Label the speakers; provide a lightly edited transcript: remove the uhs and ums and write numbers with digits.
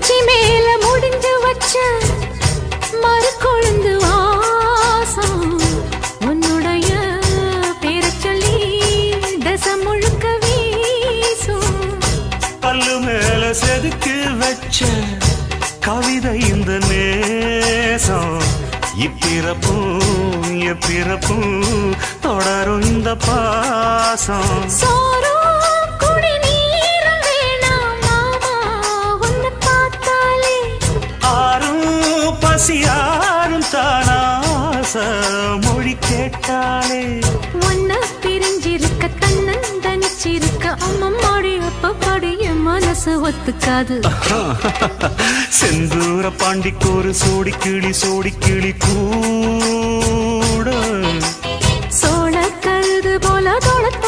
Speaker 1: உச்சி மேல முடிஞ்சு வச்ச மறு கொழுந்து வாசம் உன்னுடைய பேரை சொல்லி தசம் முழுக்க வீசும்.
Speaker 2: பல்லு மேல செதுக்கு வச்ச கவிதை இந்த நேசம் இப்பிறப்பும் எப்பிறப்பும் தொடரும் இந்த பாசம்.
Speaker 1: சோறும் குடிநீரும் வேணாம் மாமா உன்னை பார்த்தாலே
Speaker 2: ஆறும் பசியாரும் தானாச மொழி கேட்டாலே
Speaker 1: உன்னை பிரிஞ்சிருக்க தன்னந்தனிச்சிருக்க அம்மம்மாடி அப்பப்படி என் மனசு ஒத்துக்காது.
Speaker 2: செந்தூர பாண்டிக்கு ஒரு சோடி கிளி கூட
Speaker 1: சோழ கழுது போல தொளத்த